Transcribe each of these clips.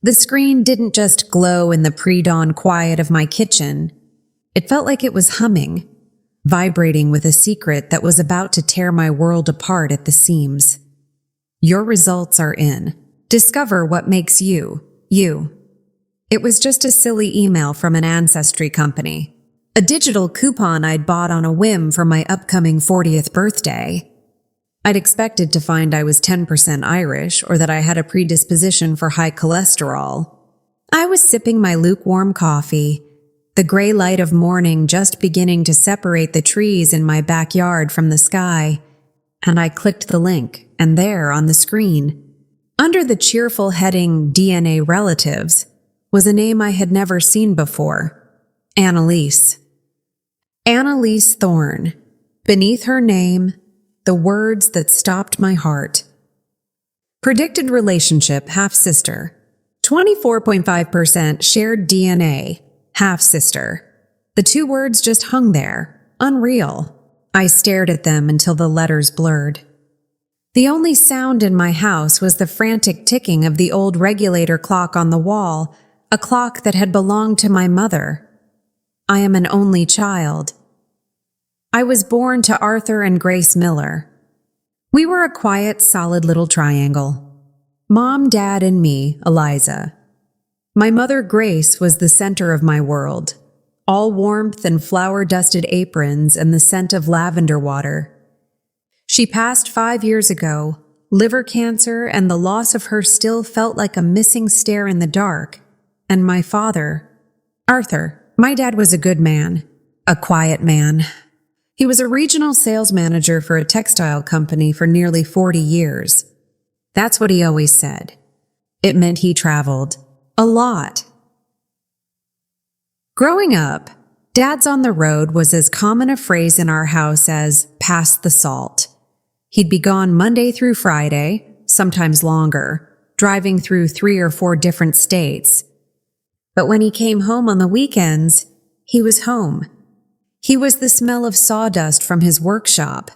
The screen didn't just glow in the pre-dawn quiet of my kitchen. It felt like it was humming, vibrating with a secret that was about to tear my world apart at the seams. Your results are in. Discover what makes you, you. It was just a silly email from an ancestry company. A digital coupon I'd bought on a whim for my upcoming 40th birthday. I'd expected to find I was 10% Irish or that I had a predisposition for high cholesterol. I was sipping my lukewarm coffee, the gray light of morning just beginning to separate the trees in my backyard from the sky, and I clicked the link, and there on the screen, under the cheerful heading DNA Relatives, was a name I had never seen before. Annalise. Annalise Thorne. Beneath her name, the words that stopped my heart. Predicted relationship, half-sister. 24.5% shared DNA, half-sister. The two words just hung there, unreal. I stared at them until the letters blurred. The only sound in my house was the frantic ticking of the old regulator clock on the wall, a clock that had belonged to my mother. I am an only child. I was born to Arthur and Grace Miller. We were a quiet, solid little triangle. Mom, Dad, and me, Eliza. My mother, Grace, was the center of my world, all warmth and flower-dusted aprons and the scent of lavender water. She passed 5 years ago. Liver cancer and the loss of her still felt like a missing stair in the dark. And my father, Arthur, my dad was a good man, a quiet man. He was a regional sales manager for a textile company for nearly 40 years. That's what he always said. It meant he traveled. A lot. Growing up, Dad's on the road was as common a phrase in our house as pass the salt. He'd be gone Monday through Friday, sometimes longer, driving through 3 or 4 different states. But when he came home on the weekends, he was home. He was the smell of sawdust from his workshop,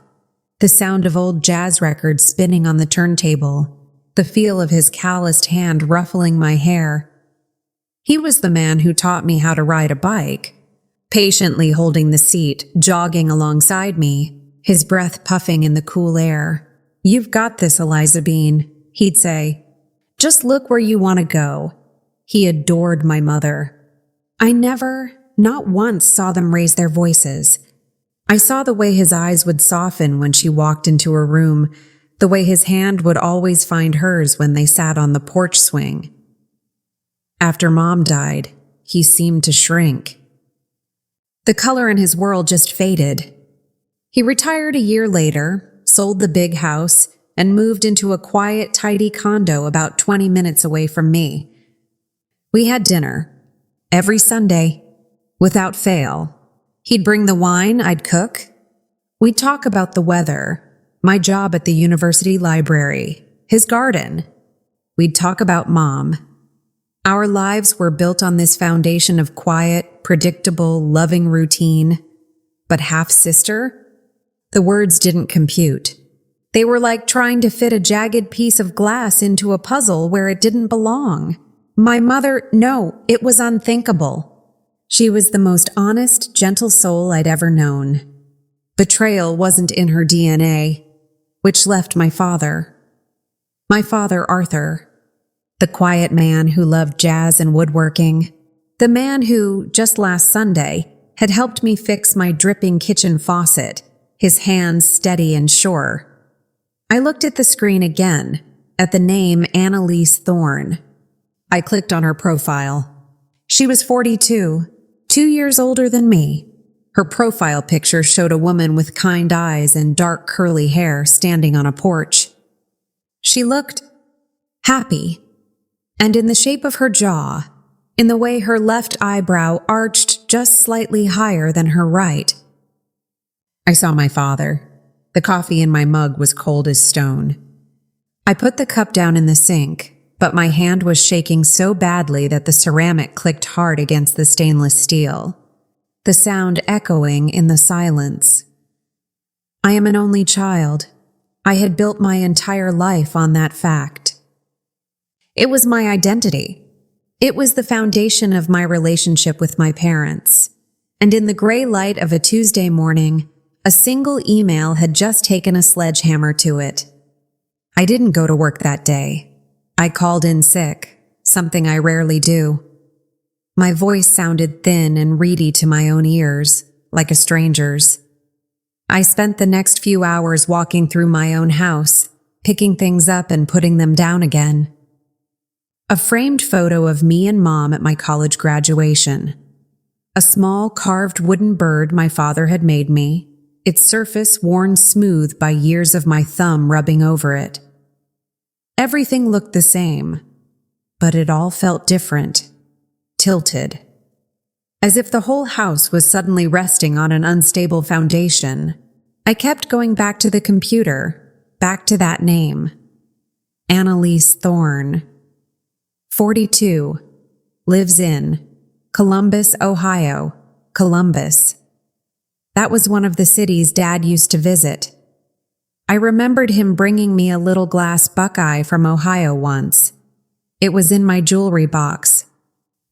the sound of old jazz records spinning on the turntable, the feel of his calloused hand ruffling my hair. He was the man who taught me how to ride a bike, patiently holding the seat, jogging alongside me, his breath puffing in the cool air. "You've got this, Eliza Bean," he'd say. "Just look where you want to go." He adored my mother. I never, not once, saw them raise their voices. I saw the way his eyes would soften when she walked into a room, the way his hand would always find hers when they sat on the porch swing. After Mom died, he seemed to shrink. The color in his world just faded. He retired a year later, sold the big house, and moved into a quiet, tidy condo about 20 minutes away from me. We had dinner every Sunday, without fail. He'd bring the wine, I'd cook. We'd talk about the weather, my job at the university library, his garden. We'd talk about Mom. Our lives were built on this foundation of quiet, predictable, loving routine. But half-sister? The words didn't compute. They were like trying to fit a jagged piece of glass into a puzzle where it didn't belong. My mother, no, it was unthinkable. She was the most honest, gentle soul I'd ever known. Betrayal wasn't in her DNA, which left my father. My father, Arthur. The quiet man who loved jazz and woodworking. The man who, just last Sunday, had helped me fix my dripping kitchen faucet, his hands steady and sure. I looked at the screen again, at the name Annalise Thorne. I clicked on her profile. She was 42, 2 years older than me. Her profile picture showed a woman with kind eyes and dark curly hair standing on a porch. She looked happy, and in the shape of her jaw, in the way her left eyebrow arched just slightly higher than her right. I saw my father. The coffee in my mug was cold as stone. I put the cup down in the sink, but my hand was shaking so badly that the ceramic clicked hard against the stainless steel, the sound echoing in the silence. I am an only child. I had built my entire life on that fact. It was my identity, It was the foundation of my relationship with my parents. And in the gray light of a Tuesday morning, a single email had just taken a sledgehammer to it. I didn't go to work that day. I called in sick, something I rarely do. My voice sounded thin and reedy to my own ears, like a stranger's. I spent the next few hours walking through my own house, picking things up and putting them down again. A framed photo of me and Mom at my college graduation. A small carved wooden bird my father had made me, its surface worn smooth by years of my thumb rubbing over it. Everything looked the same, but it all felt different, tilted. As if the whole house was suddenly resting on an unstable foundation. I kept going back to the computer, back to that name. Annalise Thorne. 42. Lives in Columbus, Ohio. Columbus. That was one of the cities Dad used to visit. I remembered him bringing me a little glass Buckeye from Ohio once. It was in my jewelry box.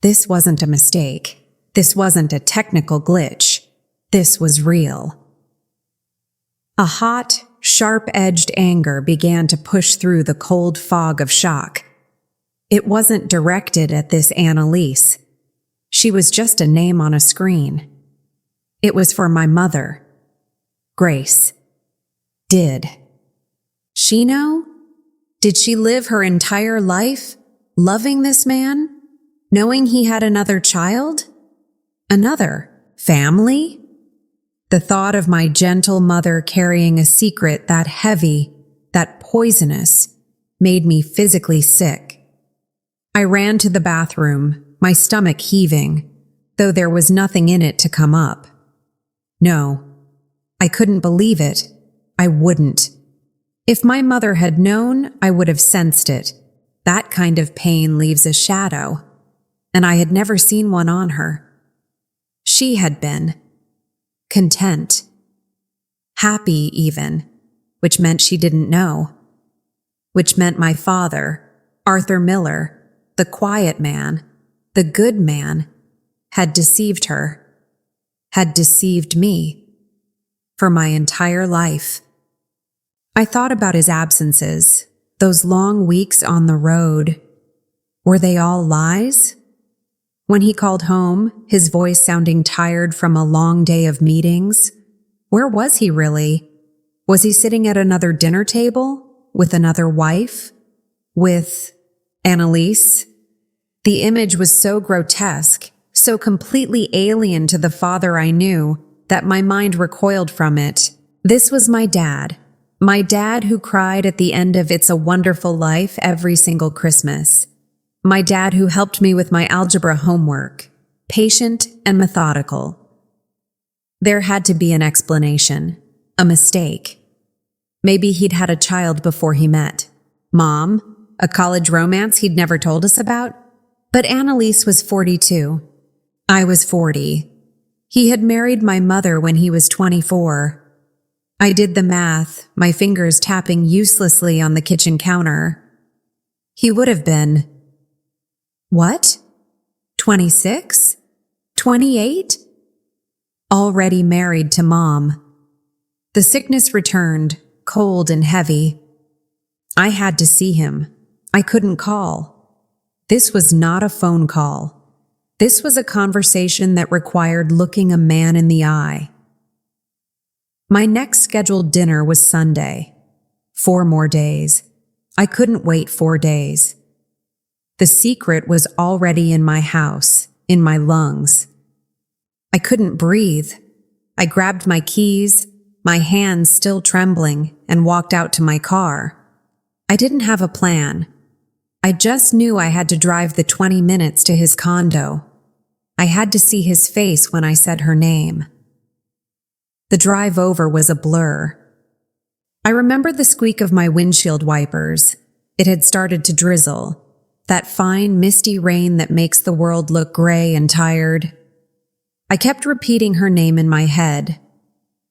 This wasn't a mistake. This wasn't a technical glitch. This was real. A hot, sharp-edged anger began to push through the cold fog of shock. It wasn't directed at this Annalise. She was just a name on a screen. It was for my mother. Grace. Did she know? Did she live her entire life loving this man, knowing he had another child? Another family? The thought of my gentle mother carrying a secret that heavy, that poisonous, made me physically sick. I ran to the bathroom, my stomach heaving, though there was nothing in it to come up. No, I couldn't believe it. I wouldn't. If my mother had known, I would have sensed it. That kind of pain leaves a shadow, and I had never seen one on her. She had been content, happy even, which meant she didn't know, which meant my father, Arthur Miller, the quiet man, the good man, had deceived her, had deceived me, for my entire life. I thought about his absences, those long weeks on the road. Were they all lies? When he called home, his voice sounding tired from a long day of meetings, where was he really? Was he sitting at another dinner table? With another wife? With Annalise? The image was so grotesque, so completely alien to the father I knew, that my mind recoiled from it. This was my dad who cried at the end of It's a Wonderful Life every single Christmas. My dad who helped me with my algebra homework, patient and methodical. There had to be an explanation, a mistake. Maybe he'd had a child before he met Mom, a college romance he'd never told us about. But Annalise was 42. I was 40. He had married my mother when he was 24. I did the math, my fingers tapping uselessly on the kitchen counter. He would have been, what? 26? 28? Already married to Mom. The sickness returned, cold and heavy. I had to see him. I couldn't call. This was not a phone call. This was a conversation that required looking a man in the eye. My next scheduled dinner was Sunday. 4 more days. I couldn't wait 4 days. The secret was already in my house, in my lungs. I couldn't breathe. I grabbed my keys, my hands still trembling, and walked out to my car. I didn't have a plan. I just knew I had to drive the 20 minutes to his condo. I had to see his face when I said her name. The drive over was a blur. I remember the squeak of my windshield wipers. It had started to drizzle. That fine, misty rain that makes the world look gray and tired. I kept repeating her name in my head.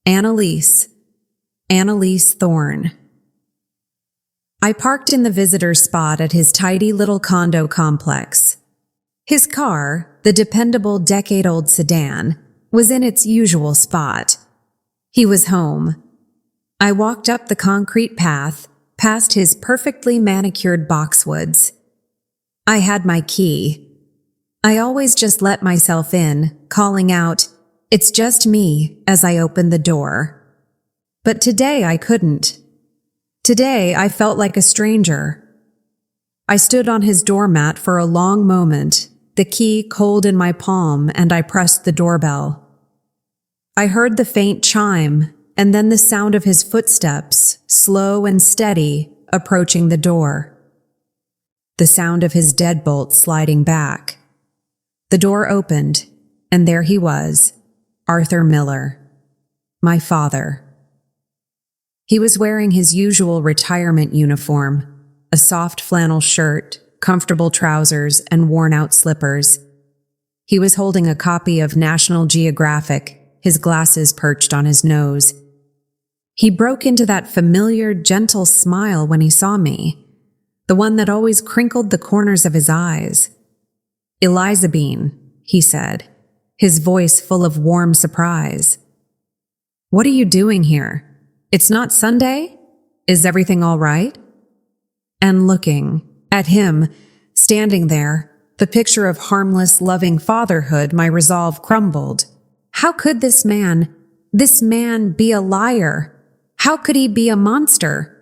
Annalise. Annalise Thorne. I parked in the visitor spot at his tidy little condo complex. His car, the dependable decade-old sedan, was in its usual spot. He was home. I walked up the concrete path, past his perfectly manicured boxwoods. I had my key. I always just let myself in, calling out, "It's just me," as I opened the door. But today I couldn't. Today I felt like a stranger. I stood on his doormat for a long moment, the key cold in my palm, and I pressed the doorbell. I heard the faint chime, and then the sound of his footsteps, slow and steady, approaching the door. The sound of his deadbolt sliding back. The door opened, and there he was, Arthur Miller, my father. He was wearing his usual retirement uniform, a soft flannel shirt, comfortable trousers, and worn-out slippers. He was holding a copy of National Geographic, his glasses perched on his nose. He broke into that familiar, gentle smile when he saw me, the one that always crinkled the corners of his eyes. "Elizabeth," he said, his voice full of warm surprise. "What are you doing here? It's not Sunday? Is everything all right?" And looking at him, standing there, the picture of harmless, loving fatherhood, my resolve crumbled. How could this man be a liar? How could he be a monster?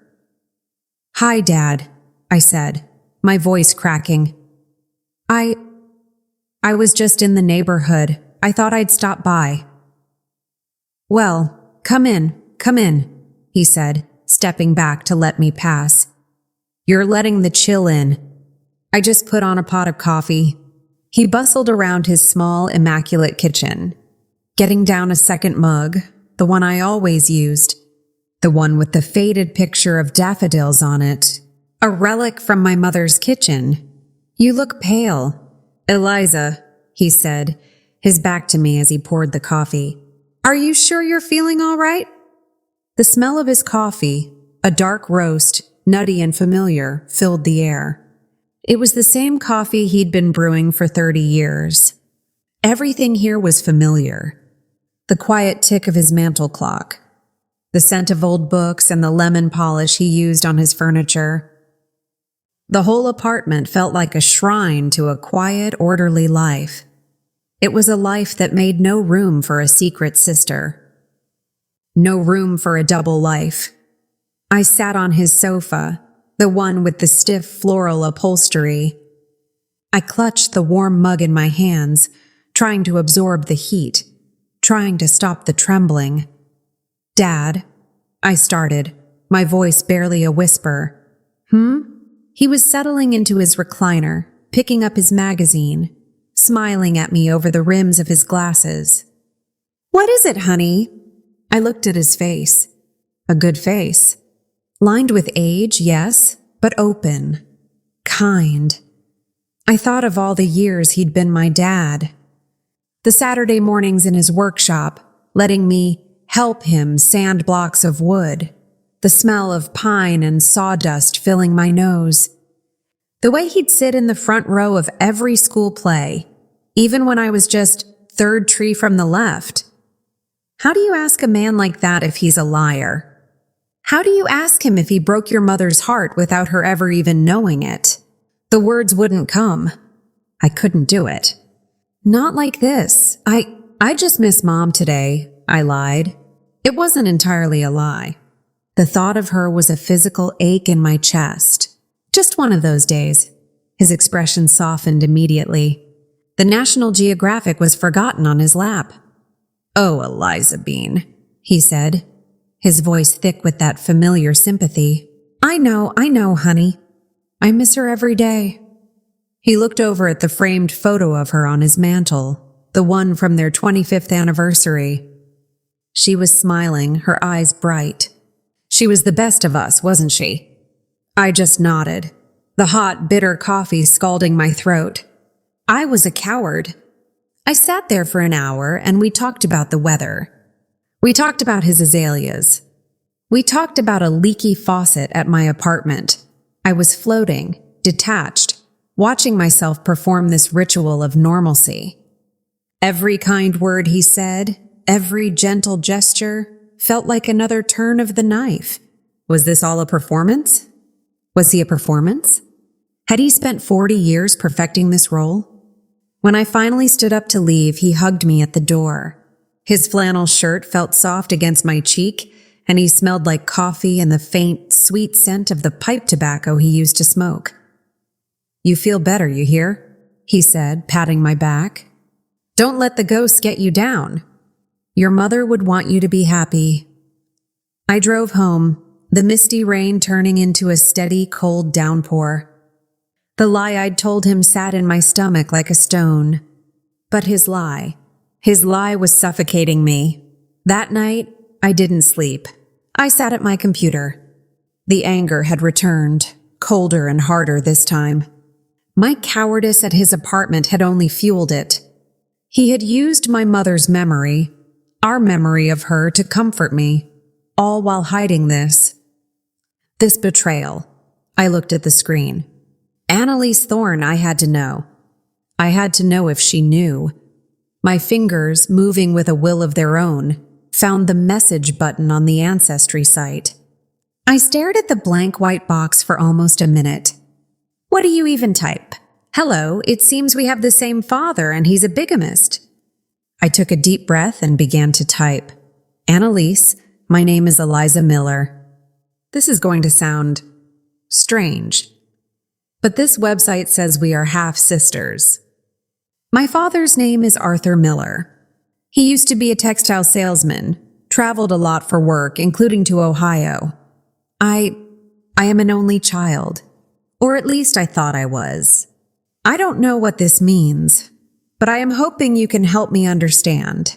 "Hi, Dad," I said, my voice cracking. I was just in the neighborhood. I thought I'd stop by." "Well, come in, he said, stepping back to let me pass. "You're letting the chill in. I just put on a pot of coffee." He bustled around his small, immaculate kitchen, getting down a second mug, the one I always used, the one with the faded picture of daffodils on it, a relic from my mother's kitchen. "You look pale." "Eliza," he said, his back to me as he poured the coffee. "Are you sure you're feeling all right?" The smell of his coffee, a dark roast, nutty and familiar, filled the air. It was the same coffee he'd been brewing for 30 years. Everything here was familiar. The quiet tick of his mantel clock, the scent of old books and the lemon polish he used on his furniture. The whole apartment felt like a shrine to a quiet, orderly life. It was a life that made no room for a secret sister. No room for a double life. I sat on his sofa, the one with the stiff floral upholstery. I clutched the warm mug in my hands, trying to absorb the heat, trying to stop the trembling. "Dad," I started, my voice barely a whisper. He was settling into his recliner, picking up his magazine, smiling at me over the rims of his glasses. "What is it, honey?" I looked at his face. A good face. Lined with age, yes, but open. Kind. I thought of all the years he'd been my dad. The Saturday mornings in his workshop, letting me help him sand blocks of wood. The smell of pine and sawdust filling my nose. The way he'd sit in the front row of every school play, even when I was just third tree from the left. How do you ask a man like that if he's a liar? How do you ask him if he broke your mother's heart without her ever even knowing it? The words wouldn't come. I couldn't do it. "Not like this. I just miss Mom today," I lied. It wasn't entirely a lie. The thought of her was a physical ache in my chest. Just one of those days. His expression softened immediately. The National Geographic was forgotten on his lap. "Oh, Elizabeth," he said, his voice thick with that familiar sympathy. I know, honey. I miss her every day." He looked over at the framed photo of her on his mantel, the one from their 25th anniversary. She was smiling, her eyes bright. She was the best of us, wasn't she? I just nodded, the hot, bitter coffee scalding my throat. I was a coward. I sat there for an hour and we talked about the weather. We talked about his azaleas. We talked about a leaky faucet at my apartment. I was floating, detached, watching myself perform this ritual of normalcy. Every kind word he said, every gentle gesture, felt like another turn of the knife. Was this all a performance? Was he a performance? Had he spent 40 years perfecting this role? When I finally stood up to leave, he hugged me at the door. His flannel shirt felt soft against my cheek, and he smelled like coffee and the faint, sweet scent of the pipe tobacco he used to smoke. "You feel better, you hear?" he said, patting my back. "Don't let the ghosts get you down. Your mother would want you to be happy." I drove home, the misty rain turning into a steady, cold downpour. The lie I'd told him sat in my stomach like a stone. But his lie was suffocating me. That night, I didn't sleep. I sat at my computer. The anger had returned, colder and harder this time. My cowardice at his apartment had only fueled it. He had used my mother's memory, our memory of her, to comfort me, all while hiding this betrayal. I looked at the screen. Annalise Thorne, I had to know. I had to know if she knew. My fingers, moving with a will of their own, found the message button on the Ancestry site. I stared at the blank white box for almost a minute. What do you even type? "Hello, it seems we have the same father and he's a bigamist." I took a deep breath and began to type. "Annalise, my name is Eliza Miller." This is going to sound strange, but this website says we are half-sisters. My father's name is Arthur Miller. He used to be a textile salesman, traveled a lot for work, including to Ohio. I am an only child, or at least I thought I was. I don't know what this means, but I am hoping you can help me understand.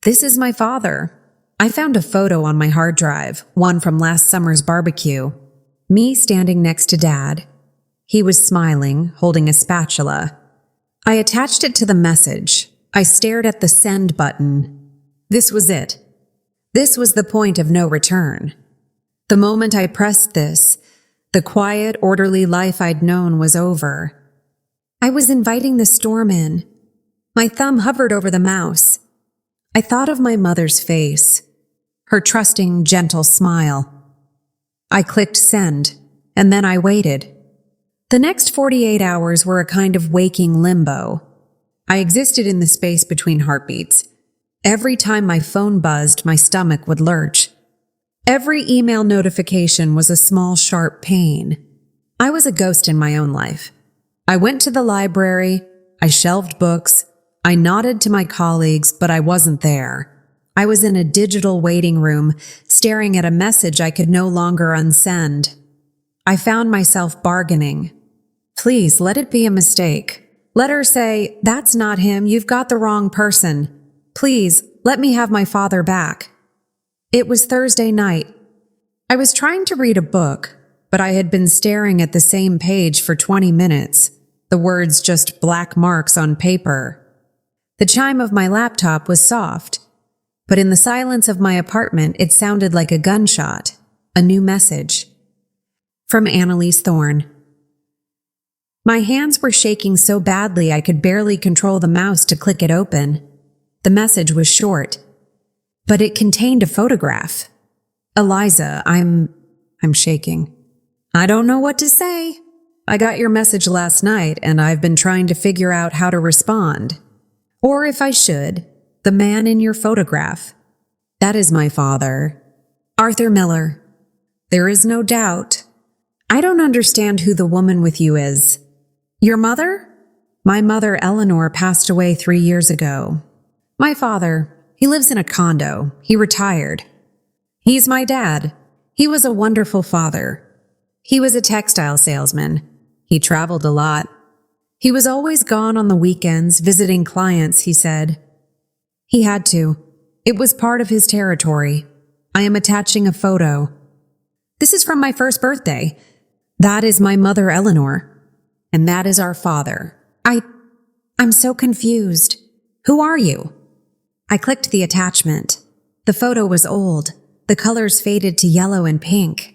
This is my father. I found a photo on my hard drive, one from last summer's barbecue. Me standing next to Dad. He was smiling, holding a spatula. I attached it to the message. I stared at the send button. This was it. This was the point of no return. The moment I pressed this, the quiet, orderly life I'd known was over. I was inviting the storm in. My thumb hovered over the mouse. I thought of my mother's face, her trusting, gentle smile. I clicked send, and then I waited. The next 48 hours were a kind of waking limbo. I existed in the space between heartbeats. Every time my phone buzzed, my stomach would lurch. Every email notification was a small, sharp pain. I was a ghost in my own life. I went to the library. I shelved books. I nodded to my colleagues, but I wasn't there. I was in a digital waiting room, staring at a message I could no longer unsend. I found myself bargaining. "Please, let it be a mistake. Let her say, 'That's not him, you've got the wrong person. Please, let me have my father back.'" It was Thursday night. I was trying to read a book, but I had been staring at the same page for 20 minutes, the words just black marks on paper. The chime of my laptop was soft, but in the silence of my apartment, it sounded like a gunshot, a new message. From Annalise Thorne. My hands were shaking so badly I could barely control the mouse to click it open. The message was short, but it contained a photograph. "Eliza, I'm shaking. I don't know what to say. I got your message last night, and I've been trying to figure out how to respond. Or if I should, the man in your photograph. That is my father, Arthur Miller. There is no doubt. I don't understand who the woman with you is. Your mother? My mother, Eleanor, passed away 3 years ago. My father, he lives in a condo. He retired. He's my dad. He was a wonderful father. He was a textile salesman. He traveled a lot. He was always gone on the weekends, visiting clients, he said. He had to. It was part of his territory. I am attaching a photo. This is from my first birthday. That is my mother, Eleanor. And that is our father. I'm so confused. Who are you? I clicked the attachment. The photo was old. The colors faded to yellow and pink.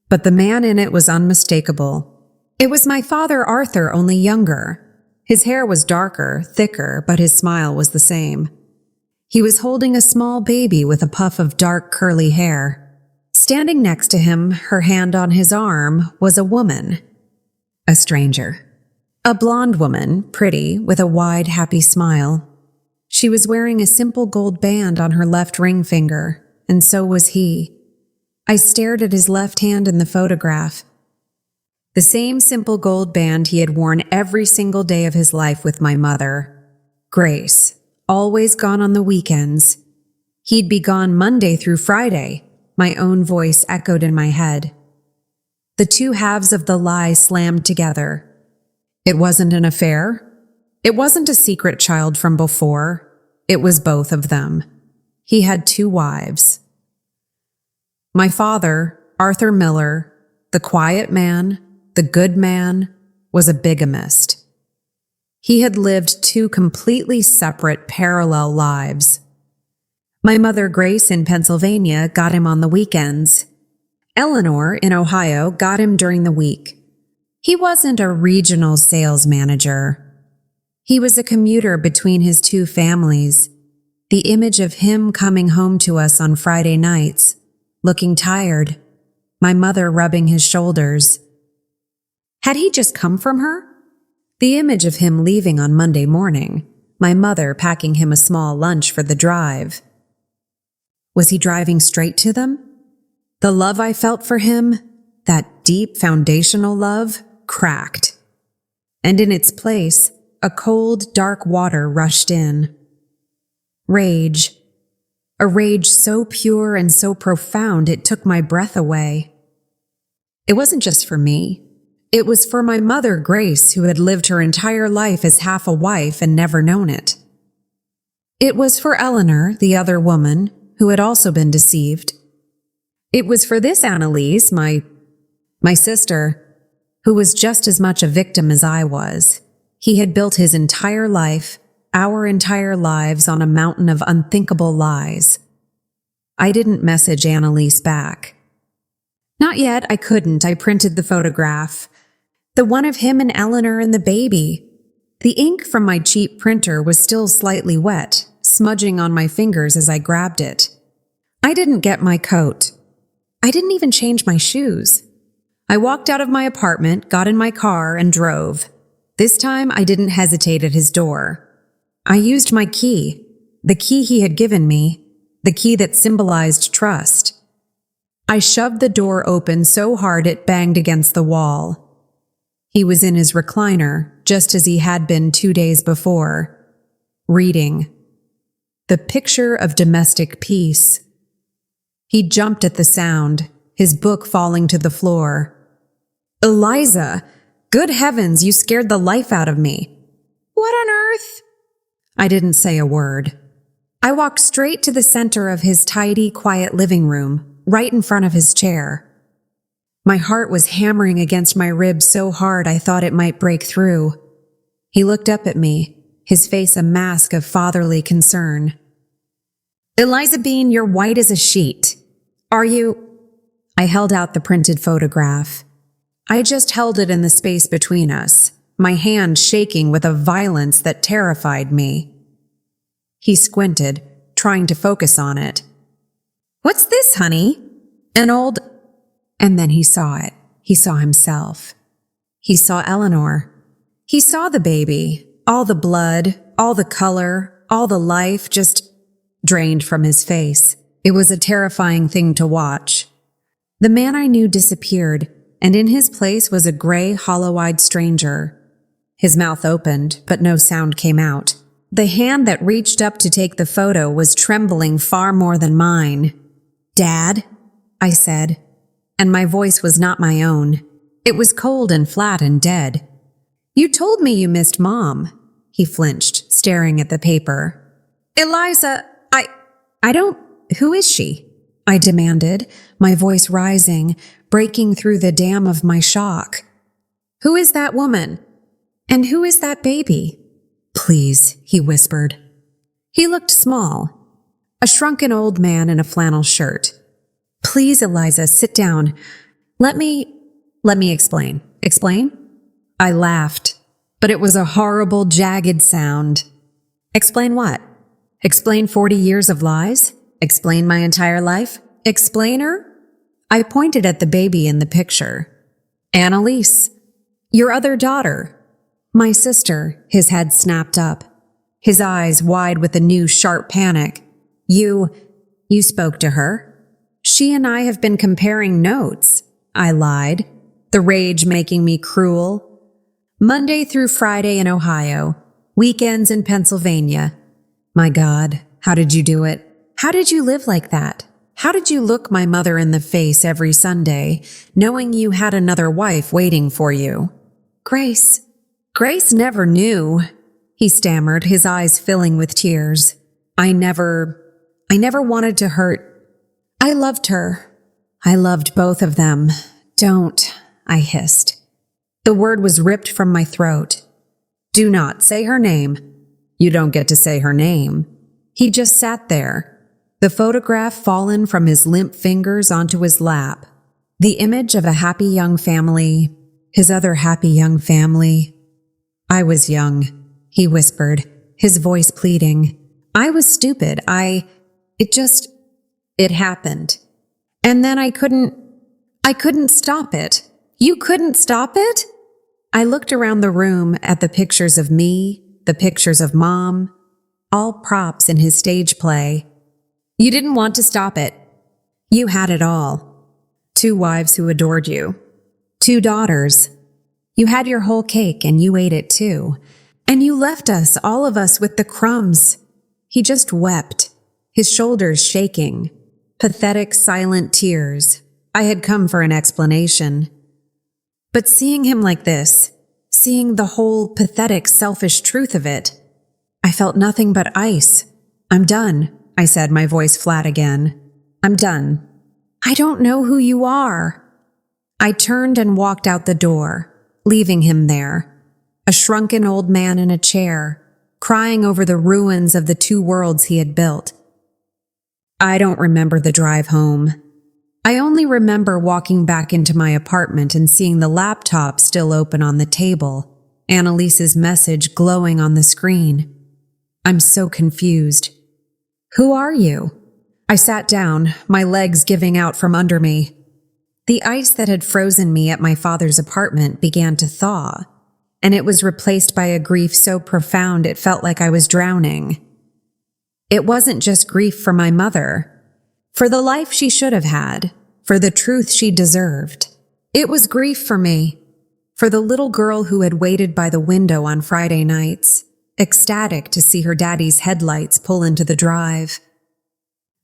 But the man in it was unmistakable. It was my father Arthur, only younger. His hair was darker, thicker, but his smile was the same. He was holding a small baby with a puff of dark curly hair. Standing next to him, her hand on his arm, was a woman. A stranger. A blonde woman, pretty, with a wide, happy smile. She was wearing a simple gold band on her left ring finger, and so was he. I stared at his left hand in the photograph. The same simple gold band he had worn every single day of his life with my mother. Grace, always gone on the weekends. He'd be gone Monday through Friday, my own voice echoed in my head. The two halves of the lie slammed together. It wasn't an affair. It wasn't a secret child from before. It was both of them. He had two wives. My father, Arthur Miller, the quiet man, the good man, was a bigamist. He had lived two completely separate, parallel lives. My mother, Grace, in Pennsylvania, got him on the weekends. Eleanor, in Ohio, got him during the week. He wasn't a regional sales manager. He was a commuter between his two families. The image of him coming home to us on Friday nights, looking tired, my mother rubbing his shoulders. Had he just come from her? The image of him leaving on Monday morning, my mother packing him a small lunch for the drive. Was he driving straight to them? The love I felt for him, that deep foundational love, cracked. And in its place, a cold, dark water rushed in. Rage. A rage so pure and so profound it took my breath away. It wasn't just for me. It was for my mother, Grace, who had lived her entire life as half a wife and never known it. It was for Eleanor, the other woman, who had also been deceived. It was for this Annalise, my sister, who was just as much a victim as I was. He had built his entire life, our entire lives, on a mountain of unthinkable lies. I didn't message Annalise back. Not yet, I couldn't. I printed the photograph. The one of him and Eleanor and the baby. The ink from my cheap printer was still slightly wet, smudging on my fingers as I grabbed it. I didn't get my coat. I didn't even change my shoes. I walked out of my apartment, got in my car, and drove. This time, I didn't hesitate at his door. I used my key, the key he had given me, the key that symbolized trust. I shoved the door open so hard it banged against the wall. He was in his recliner, just as he had been 2 days before, reading. The picture of domestic peace. He jumped at the sound, his book falling to the floor. "Eliza! Good heavens, you scared the life out of me." "What on earth?" I didn't say a word. I walked straight to the center of his tidy, quiet living room, right in front of his chair. My heart was hammering against my ribs so hard I thought it might break through. He looked up at me, his face a mask of fatherly concern. "Eliza Bean, you're white as a sheet. Are you—" I held out the printed photograph. I just held it in the space between us, my hand shaking with a violence that terrified me. He squinted, trying to focus on it. "What's this, honey? An old—" And then he saw it. He saw himself. He saw Eleanor. He saw the baby, all the blood, all the color, all the life just drained from his face. It was a terrifying thing to watch. The man I knew disappeared, and in his place was a gray, hollow-eyed stranger. His mouth opened, but no sound came out. The hand that reached up to take the photo was trembling far more than mine. "Dad?" I said, and my voice was not my own. It was cold and flat and dead. "You told me you missed Mom." He flinched, staring at the paper. "Eliza, I don't— Who is she?" I demanded, my voice rising, breaking through the dam of my shock. "Who is that woman? And who is that baby?" "Please," he whispered. He looked small, a shrunken old man in a flannel shirt. "Please, Eliza, sit down. Let me explain." "Explain?" I laughed, but it was a horrible, jagged sound. Explain what? Explain 40 years of lies? Explain my entire life? Explainer? I pointed at the baby in the picture. Annalise, your other daughter. My sister, his head snapped up, his eyes wide with a new sharp panic. You spoke to her? She and I have been comparing notes, I lied, the rage making me cruel. Monday through Friday in Ohio, weekends in Pennsylvania. My God, how did you do it? How did you live like that? How did you look my mother in the face every Sunday, knowing you had another wife waiting for you? Grace never knew, he stammered, his eyes filling with tears. I never wanted to hurt. I loved her. I loved both of them. Don't, I hissed. The word was ripped from my throat. Do not say her name. You don't get to say her name. He just sat there, the photograph fallen from his limp fingers onto his lap. The image of a happy young family, his other happy young family. I was young, he whispered, his voice pleading. I was stupid. It happened. And then I couldn't stop it. You couldn't stop it? I looked around the room at the pictures of me, the pictures of Mom, all props in his stage play. You didn't want to stop it. You had it all. 2 wives who adored you. 2 daughters. You had your whole cake and you ate it too. And you left us, all of us, with the crumbs. He just wept, his shoulders shaking. Pathetic, silent tears. I had come for an explanation. But seeing him like this, seeing the whole pathetic, selfish truth of it, I felt nothing but ice. I'm done, I said, my voice flat again. I'm done. I don't know who you are. I turned and walked out the door, leaving him there, a shrunken old man in a chair, crying over the ruins of the 2 worlds he had built. I don't remember the drive home. I only remember walking back into my apartment and seeing the laptop still open on the table, Annalise's message glowing on the screen. I'm so confused. Who are you? I sat down, my legs giving out from under me. The ice that had frozen me at my father's apartment began to thaw, and it was replaced by a grief so profound it felt like I was drowning. It wasn't just grief for my mother, for the life she should have had, for the truth she deserved. It was grief for me, for the little girl who had waited by the window on Friday nights, ecstatic to see her daddy's headlights pull into the drive.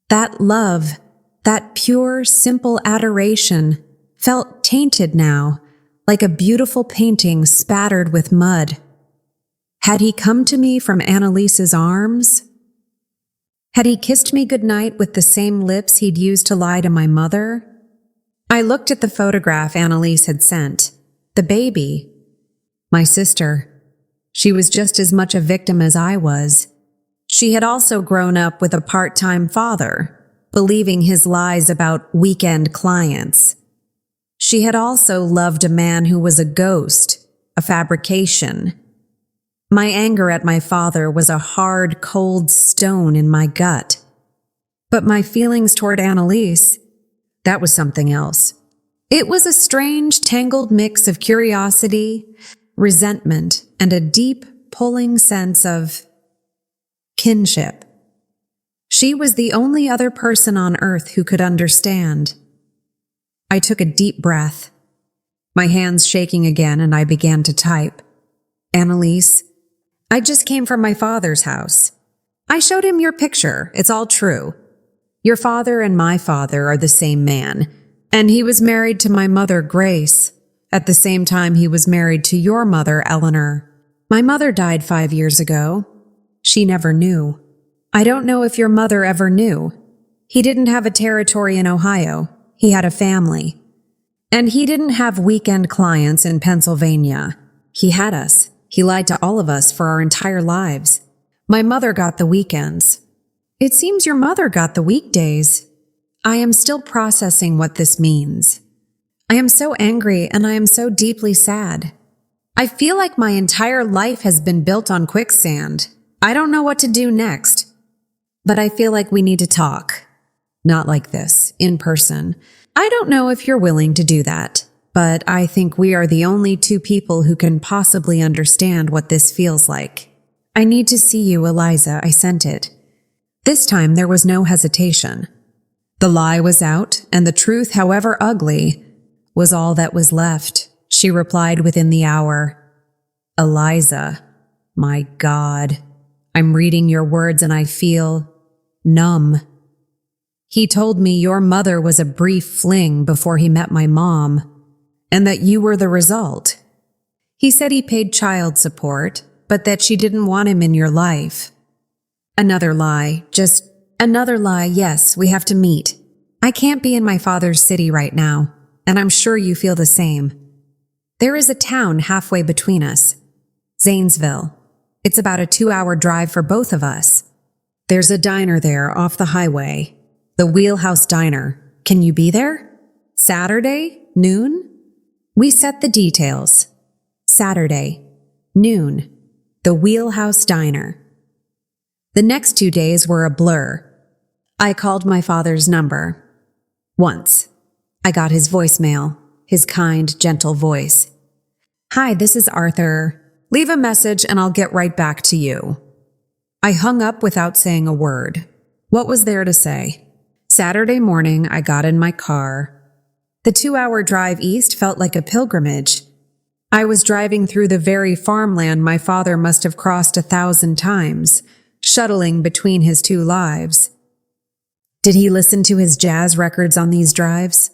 That love, that pure, simple adoration, felt tainted now, like a beautiful painting spattered with mud. Had he come to me from Annalise's arms? Had he kissed me goodnight with the same lips he'd used to lie to my mother? I looked at the photograph Annalise had sent. The baby. My sister. She was just as much a victim as I was. She had also grown up with a part-time father, believing his lies about weekend clients. She had also loved a man who was a ghost, a fabrication. My anger at my father was a hard, cold stone in my gut. But my feelings toward Annalise, that was something else. It was a strange, tangled mix of curiosity, resentment, and a deep, pulling sense of kinship. She was the only other person on earth who could understand. I took a deep breath, my hands shaking again, and I began to type. Annalise, I just came from my father's house. I showed him your picture. It's all true. Your father and my father are the same man, and he was married to my mother, Grace. At the same time, he was married to your mother, Eleanor. My mother died 5 years ago. She never knew. I don't know if your mother ever knew. He didn't have a territory in Ohio. He had a family. And he didn't have weekend clients in Pennsylvania. He had us. He lied to all of us for our entire lives. My mother got the weekends. It seems your mother got the weekdays. I am still processing what this means. I am so angry and I am so deeply sad. I feel like my entire life has been built on quicksand. I don't know what to do next. But I feel like we need to talk. Not like this, in person. I don't know if you're willing to do that, but I think we are the only two people who can possibly understand what this feels like. I need to see you, Eliza. I sent it. This time there was no hesitation. The lie was out, and the truth, however ugly, was all that was left. She replied within the hour. Eliza, my God, I'm reading your words and I feel numb. He told me your mother was a brief fling before he met my mom, and that you were the result. He said he paid child support, but that she didn't want him in your life. Another lie, just another lie. Yes, we have to meet. I can't be in my father's city right now, and I'm sure you feel the same. There is a town halfway between us, Zanesville. It's about a 2-hour drive for both of us. There's a diner there off the highway, the Wheelhouse Diner. Can you be there? Saturday, noon? We set the details. Saturday, noon, the Wheelhouse Diner. The next 2 days were a blur. I called my father's number. Once. I got his voicemail, his kind, gentle voice. Hi, this is Arthur. Leave a message and I'll get right back to you. I hung up without saying a word. What was there to say? Saturday morning, I got in my car. The 2-hour drive east felt like a pilgrimage. I was driving through the very farmland my father must have crossed 1,000 times, shuttling between his two lives. Did he listen to his jazz records on these drives?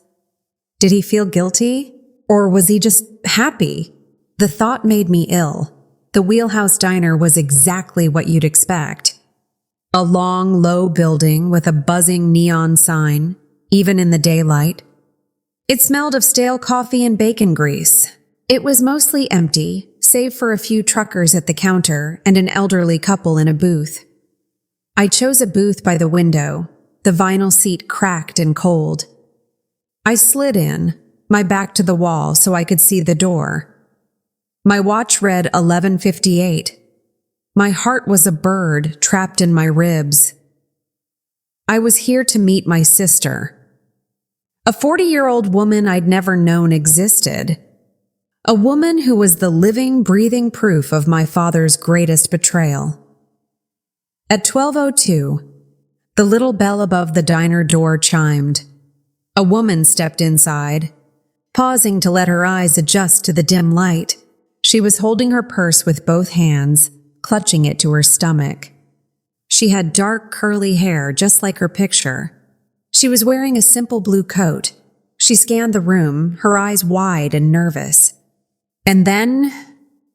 Did he feel guilty? Or was he just happy? The thought made me ill. The Wheelhouse Diner was exactly what you'd expect. A long, low building with a buzzing neon sign, even in the daylight. It smelled of stale coffee and bacon grease. It was mostly empty, save for a few truckers at the counter and an elderly couple in a booth. I chose a booth by the window, the vinyl seat cracked and cold. I slid in, my back to the wall so I could see the door. My watch read 11:58. My heart was a bird trapped in my ribs. I was here to meet my sister. A 40-year-old woman I'd never known existed. A woman who was the living, breathing proof of my father's greatest betrayal. At 12:02, the little bell above the diner door chimed. A woman stepped inside, pausing to let her eyes adjust to the dim light. She was holding her purse with both hands, clutching it to her stomach. She had dark, curly hair, just like her picture. She was wearing a simple blue coat. She scanned the room, her eyes wide and nervous. And then,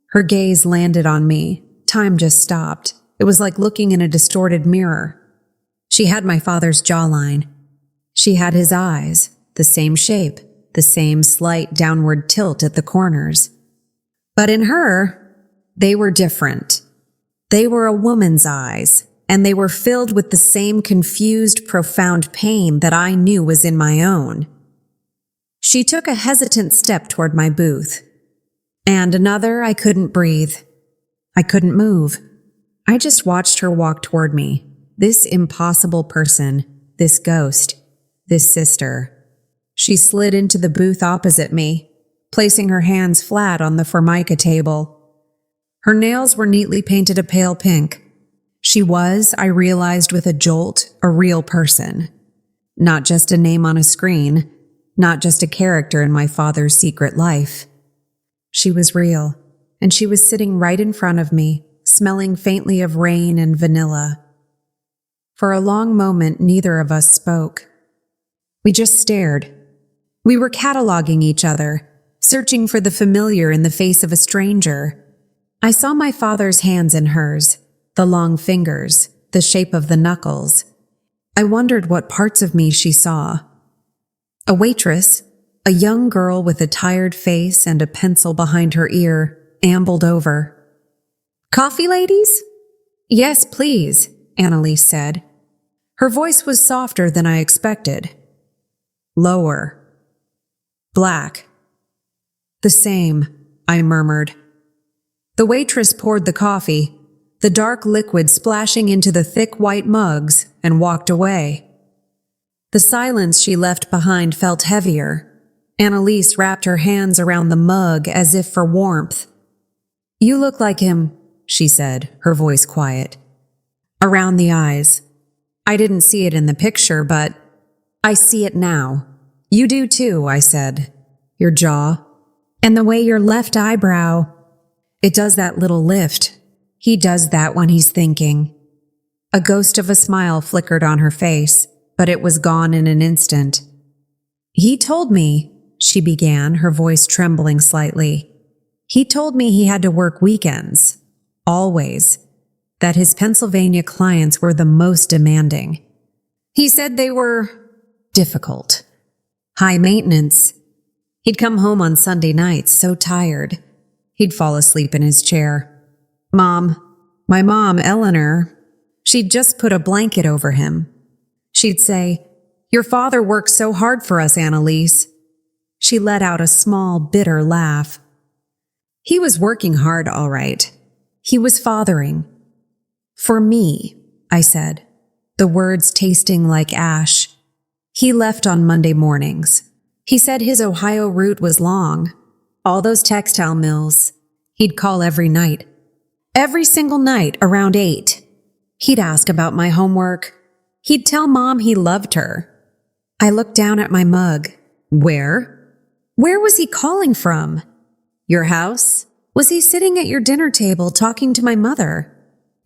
her gaze landed on me. Time just stopped. It was like looking in a distorted mirror. She had my father's jawline. She had his eyes, the same shape, the same slight downward tilt at the corners. But in her, they were different. They were a woman's eyes, and they were filled with the same confused, profound pain that I knew was in my own. She took a hesitant step toward my booth. And another. I couldn't breathe. I couldn't move. I just watched her walk toward me. This impossible person, this ghost, this sister. She slid into the booth opposite me, placing her hands flat on the formica table. Her nails were neatly painted a pale pink. She was, I realized with a jolt, a real person. Not just a name on a screen, not just a character in my father's secret life. She was real, and she was sitting right in front of me, smelling faintly of rain and vanilla. For a long moment, neither of us spoke. We just stared. We were cataloging each other, searching for the familiar in the face of a stranger. I saw my father's hands in hers, the long fingers, the shape of the knuckles. I wondered what parts of me she saw. A waitress, a young girl with a tired face and a pencil behind her ear, ambled over. "Coffee, ladies?" "Yes, please," Annalise said. Her voice was softer than I expected. Lower. "Black." "The same," I murmured. The waitress poured the coffee, the dark liquid splashing into the thick white mugs, and walked away. The silence she left behind felt heavier. Annalise wrapped her hands around the mug as if for warmth. "You look like him," she said, her voice quiet. "Around the eyes. I didn't see it in the picture, but I see it now." "You do too," I said. "Your jaw. And the way your left eyebrow, it does that little lift. He does that when he's thinking." A ghost of a smile flickered on her face, but it was gone in an instant. "He told me," she began, her voice trembling slightly. "He told me he had to work weekends. Always. That his Pennsylvania clients were the most demanding. He said they were difficult. High maintenance. He'd come home on Sunday nights so tired. He'd fall asleep in his chair. My mom, Eleanor, she'd just put a blanket over him. She'd say, 'Your father works so hard for us, Annalise.' She let out a small, bitter laugh. He was working hard, all right. He was fathering. For me," I said, the words tasting like ash. "He left on Monday mornings. He said his Ohio route was long. All those textile mills. He'd call every night. Every single night around 8. He'd ask about my homework. He'd tell Mom he loved her." I looked down at my mug. "Where? Where was he calling from? Your house? Was he sitting at your dinner table talking to my mother?"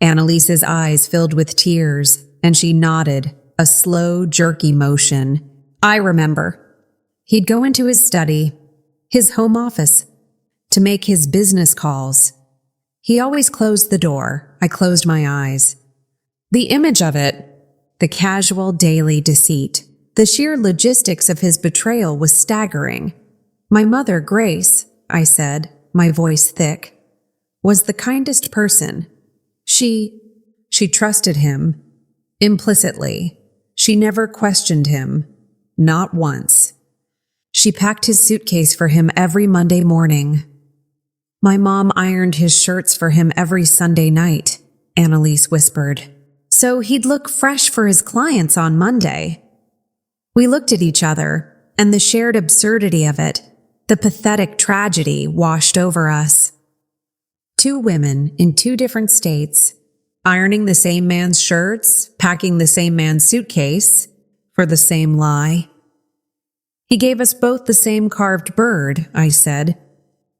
Annalise's eyes filled with tears, and she nodded, a slow, jerky motion. "I remember. He'd go into his study, his home office, to make his business calls. He always closed the door. I closed my eyes. The image of it, the casual daily deceit, the sheer logistics of his betrayal was staggering. My mother, Grace," I said, my voice thick, "was the kindest person. She trusted him, implicitly. She never questioned him, not once. She packed his suitcase for him every Monday morning. My mom ironed his shirts for him every Sunday night," Annalise whispered. "So he'd look fresh for his clients on Monday." We looked at each other, and the shared absurdity of it, the pathetic tragedy, washed over us. Two women in two different states, ironing the same man's shirts, packing the same man's suitcase, for the same lie. "He gave us both the same carved bird," I said,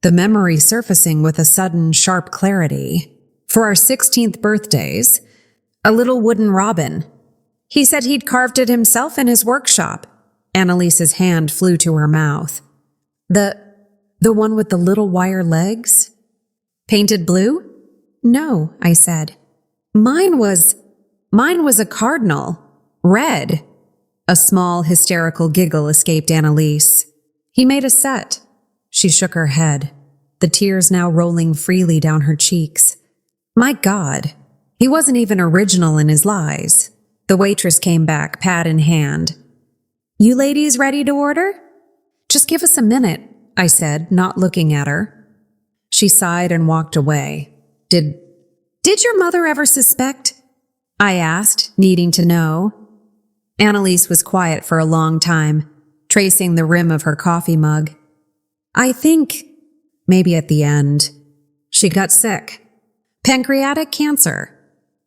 the memory surfacing with a sudden, sharp clarity. "For our 16th birthdays, a little wooden robin. He said he'd carved it himself in his workshop." Annalise's hand flew to her mouth. The one with the little wire legs? Painted blue?" "No," I said. Mine was a cardinal. Red." A small, hysterical giggle escaped Annalise. "He made a set." She shook her head, the tears now rolling freely down her cheeks. "My God, he wasn't even original in his lies." The waitress came back, pad in hand. "You ladies ready to order?" "Just give us a minute," I said, not looking at her. She sighed and walked away. Did your mother ever suspect?" I asked, needing to know. Annalise was quiet for a long time, tracing the rim of her coffee mug. "I think maybe at the end. She got sick. Pancreatic cancer.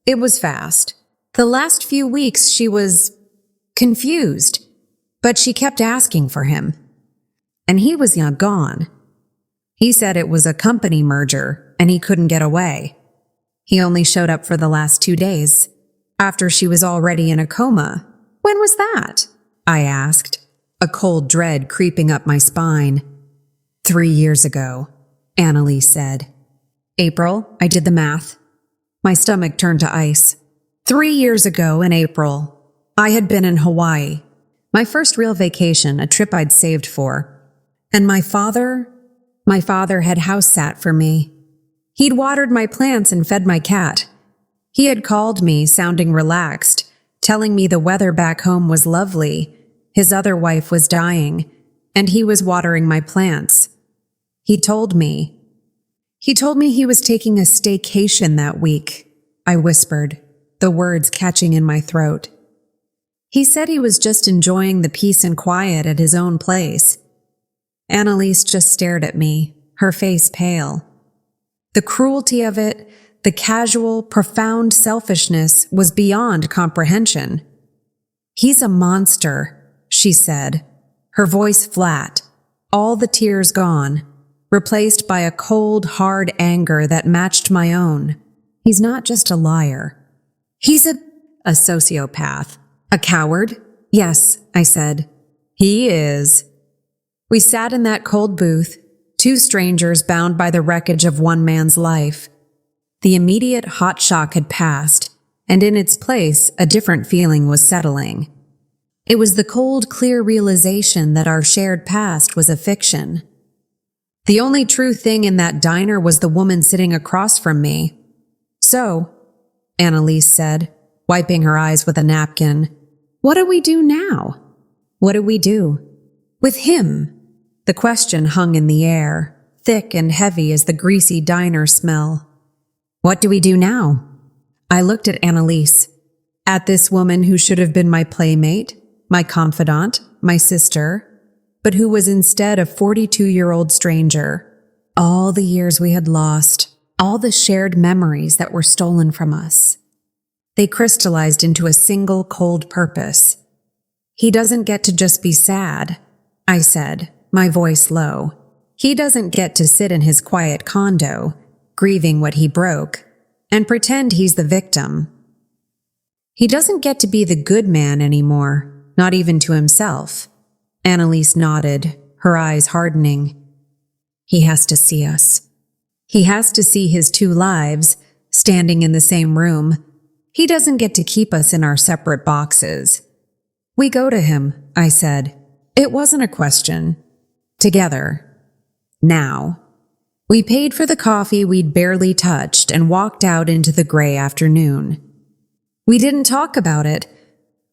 It was fast. The last few weeks she was confused, but she kept asking for him. And he was gone. He said it was a company merger and he couldn't get away. He only showed up for the last 2 days, after she was already in a coma." "When was that?" I asked, a cold dread creeping up my spine. 3 years ago, Annalise said. "April," I did the math. My stomach turned to ice. 3 years ago in April, I had been in Hawaii. My first real vacation, a trip I'd saved for. And my father had house sat for me. He'd watered my plants and fed my cat. He had called me, sounding relaxed, telling me the weather back home was lovely. His other wife was dying, and he was watering my plants. He told me, He told me he was taking a staycation that week, I whispered, the words catching in my throat. He said he was just enjoying the peace and quiet at his own place. Annalise just stared at me, her face pale. The cruelty of it, the casual, profound selfishness was beyond comprehension. "He's a monster," she said, her voice flat, all the tears gone, replaced by a cold, hard anger that matched my own. "He's not just a liar. He's a sociopath. A coward?" "Yes," I said. "He is." We sat in that cold booth, two strangers bound by the wreckage of one man's life. The immediate hot shock had passed, and in its place, a different feeling was settling. It was the cold, clear realization that our shared past was a fiction. The only true thing in that diner was the woman sitting across from me. "So," Annalise said, wiping her eyes with a napkin, "what do we do now?" "What do we do?" "With him?" The question hung in the air, thick and heavy as the greasy diner smell. "What do we do now?" I looked at Annalise, at this woman who should have been my playmate, my confidant, my sister, but who was instead a 42-year-old stranger. All the years we had lost, all the shared memories that were stolen from us. They crystallized into a single cold purpose. "He doesn't get to just be sad," I said, my voice low. "He doesn't get to sit in his quiet condo, grieving what he broke, and pretend he's the victim. He doesn't get to be the good man anymore, not even to himself." Annalise nodded, her eyes hardening. "He has to see us. He has to see his two lives, standing in the same room. He doesn't get to keep us in our separate boxes." "We go to him," I said. It wasn't a question. Together. Now. We paid for the coffee we'd barely touched and walked out into the gray afternoon. We didn't talk about it.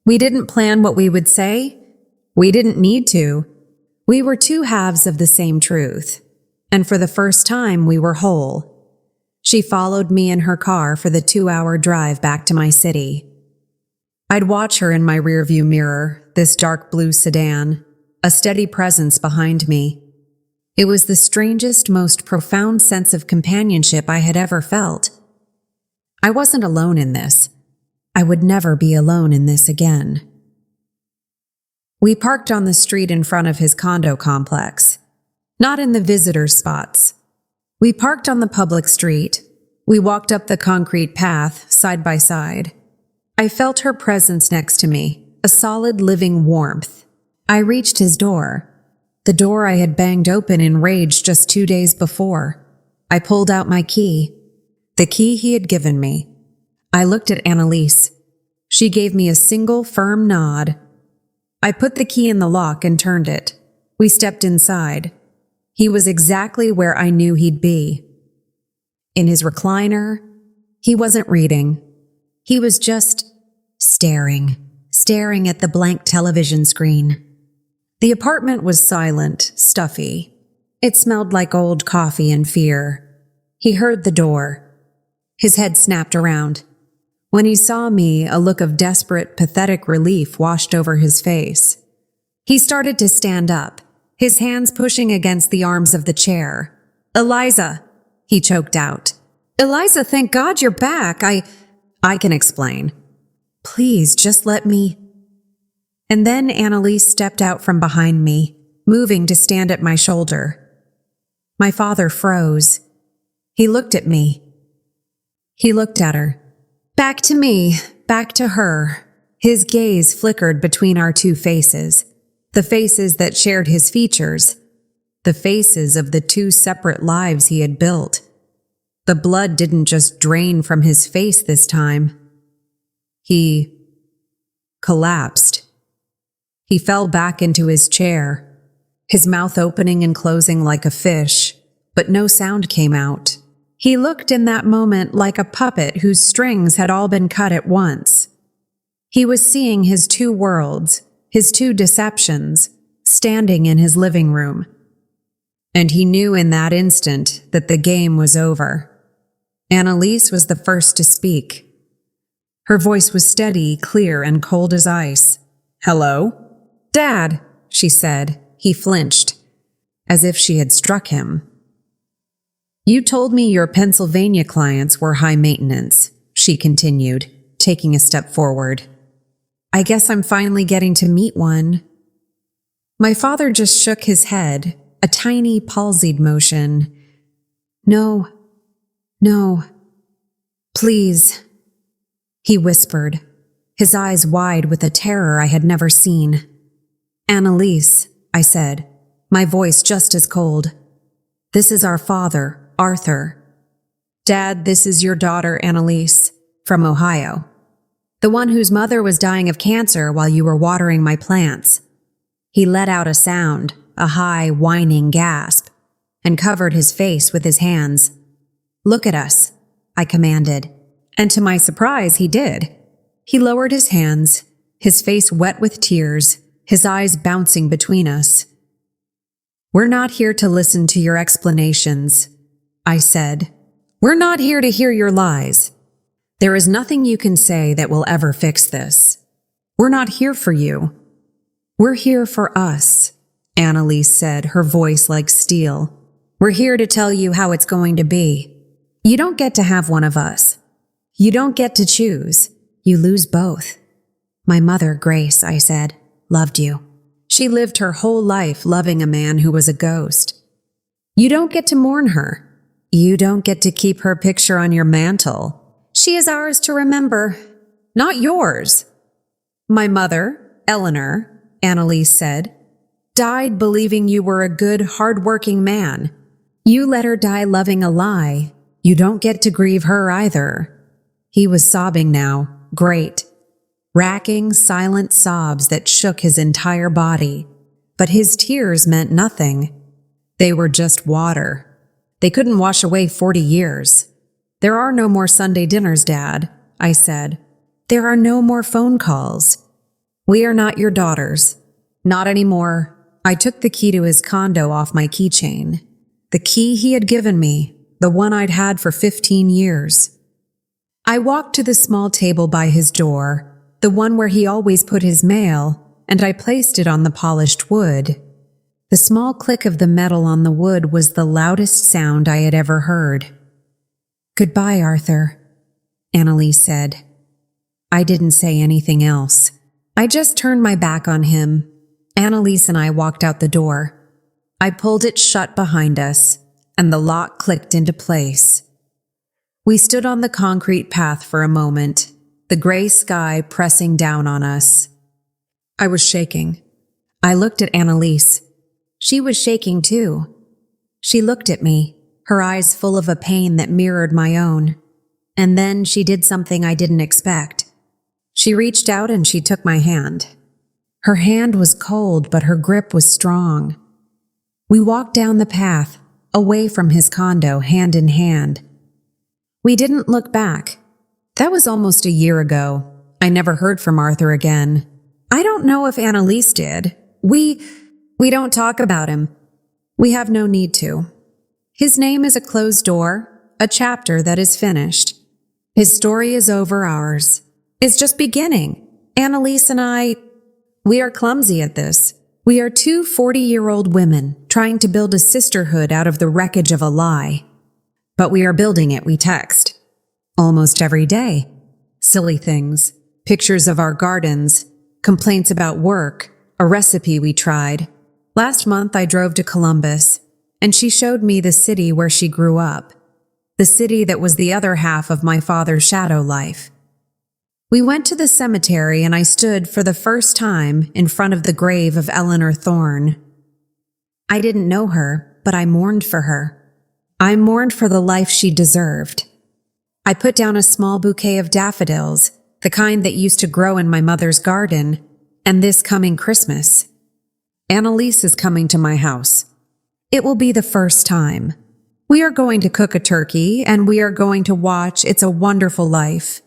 We didn't plan what we would say. We didn't need to. We were two halves of the same truth. And for the first time, we were whole. She followed me in her car for the 2-hour drive back to my city. I'd watch her in my rearview mirror, this dark blue sedan, a steady presence behind me. It was the strangest, most profound sense of companionship I had ever felt. I wasn't alone in this. I would never be alone in this again. We parked on the street in front of his condo complex, not in the visitor spots. We parked on the public street. We walked up the concrete path, side by side. I felt her presence next to me, a solid living warmth. I reached his door, the door I had banged open in rage just 2 days before. I pulled out my key, the key he had given me. I looked at Annalise. She gave me a single firm nod. I put the key in the lock and turned it. We stepped inside. He was exactly where I knew he'd be. In his recliner, he wasn't reading. He was just staring at the blank television screen. The apartment was silent, stuffy. It smelled like old coffee and fear. He heard the door. His head snapped around. When he saw me, a look of desperate, pathetic relief washed over his face. He started to stand up, his hands pushing against the arms of the chair. "Eliza," he choked out. "Eliza, thank God you're back. I can explain. Please, just let me." And then Annalise stepped out from behind me, moving to stand at my shoulder. My father froze. He looked at me. He looked at her. Back to me, back to her. His gaze flickered between our two faces, the faces that shared his features, the faces of the two separate lives he had built. The blood didn't just drain from his face this time. He collapsed. He fell back into his chair, his mouth opening and closing like a fish, but no sound came out. He looked in that moment like a puppet whose strings had all been cut at once. He was seeing his two worlds, his two deceptions, standing in his living room. And he knew in that instant that the game was over. Annalise was the first to speak. Her voice was steady, clear, and cold as ice. "Hello?" "Dad," she said. He flinched, as if she had struck him. "You told me your Pennsylvania clients were high maintenance," she continued, taking a step forward. "I guess I'm finally getting to meet one." My father just shook his head, a tiny palsied motion. No, please," he whispered, his eyes wide with a terror I had never seen. "Annalise," I said, my voice just as cold. "This is our father, Arthur. Dad, this is your daughter, Annalise, from Ohio. The one whose mother was dying of cancer while you were watering my plants." He let out a sound, a high, whining gasp, and covered his face with his hands. "Look at us," I commanded, and to my surprise, he did. He lowered his hands, his face wet with tears, his eyes bouncing between us. "We're not here to listen to your explanations," I said. "We're not here to hear your lies. There is nothing you can say that will ever fix this. We're not here for you. We're here for us," Annalise said, her voice like steel. "We're here to tell you how it's going to be. You don't get to have one of us. You don't get to choose. You lose both. My mother, Grace," I said, "loved you. She lived her whole life loving a man who was a ghost. You don't get to mourn her. You don't get to keep her picture on your mantle. She is ours to remember, not yours." "My mother, Eleanor," Annalise said, "died believing you were a good, hard-working man. You let her die loving a lie. You don't get to grieve her either." He was sobbing now, great, racking, silent sobs that shook his entire body. But his tears meant nothing. They were just water. They couldn't wash away 40 years. "There are no more Sunday dinners, Dad," I said. "There are no more phone calls. We are not your daughters. Not anymore." I took the key to his condo off my keychain. The key he had given me, the one I'd had for 15 years. I walked to the small table by his door, the one where he always put his mail, and I placed it on the polished wood. The small click of the metal on the wood was the loudest sound I had ever heard. "Goodbye, Arthur," Annalise said. I didn't say anything else. I just turned my back on him. Annalise and I walked out the door. I pulled it shut behind us, and the lock clicked into place. We stood on the concrete path for a moment, the gray sky pressing down on us. I was shaking. I looked at Annalise. She was shaking too. She looked at me, her eyes full of a pain that mirrored my own. And then she did something I didn't expect. She reached out and she took my hand. Her hand was cold, but her grip was strong. We walked down the path, away from his condo, hand in hand. We didn't look back. That was almost a year ago. I never heard from Arthur again. I don't know if Annalise did. We don't talk about him. We have no need to. His name is a closed door, a chapter that is finished. His story is over, ours is just beginning. Annalise and we are clumsy at this. We are two 40-year-old women trying to build a sisterhood out of the wreckage of a lie. But we are building it, we text. Almost every day. Silly things, pictures of our gardens, complaints about work, a recipe we tried. Last month I drove to Columbus, and she showed me the city where she grew up. The city that was the other half of my father's shadow life. We went to the cemetery and I stood for the first time in front of the grave of Eleanor Thorne. I didn't know her, but I mourned for her. I mourned for the life she deserved. I put down a small bouquet of daffodils, the kind that used to grow in my mother's garden, and this coming Christmas. Annalise is coming to my house. It will be the first time. We are going to cook a turkey, and we are going to watch It's a Wonderful Life.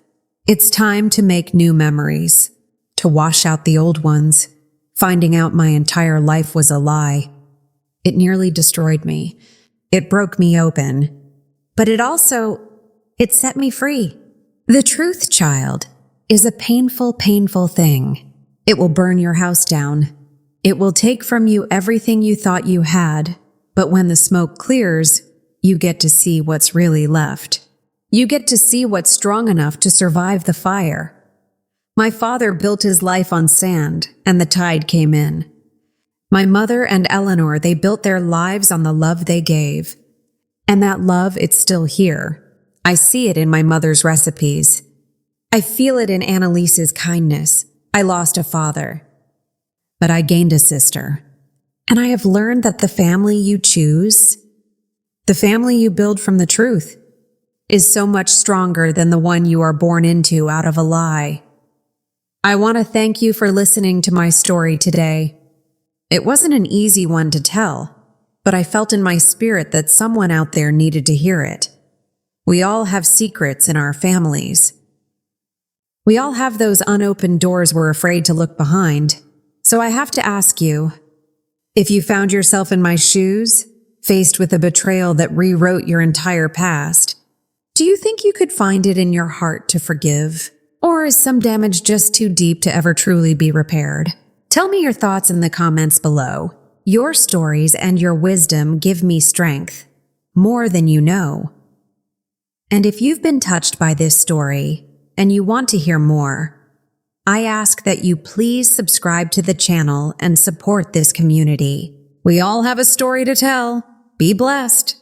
It's time to make new memories, to wash out the old ones, finding out my entire life was a lie. It nearly destroyed me. It broke me open. But it set me free. The truth, child, is a painful, painful thing. It will burn your house down. It will take from you everything you thought you had, but when the smoke clears, you get to see what's really left. You get to see what's strong enough to survive the fire. My father built his life on sand, and the tide came in. My mother and Eleanor, they built their lives on the love they gave. And that love, it's still here. I see it in my mother's recipes. I feel it in Annalise's kindness. I lost a father, but I gained a sister. And I have learned that the family you choose, the family you build from the truth, is so much stronger than the one you are born into out of a lie. I want to thank you for listening to my story today. It wasn't an easy one to tell, but I felt in my spirit that someone out there needed to hear it. We all have secrets in our families. We all have those unopened doors we're afraid to look behind. So I have to ask you, if you found yourself in my shoes, faced with a betrayal that rewrote your entire past, do you think you could find it in your heart to forgive? Or is some damage just too deep to ever truly be repaired? Tell me your thoughts in the comments below. Your stories and your wisdom give me strength, more than you know. And if you've been touched by this story and you want to hear more, I ask that you please subscribe to the channel and support this community. We all have a story to tell. Be blessed.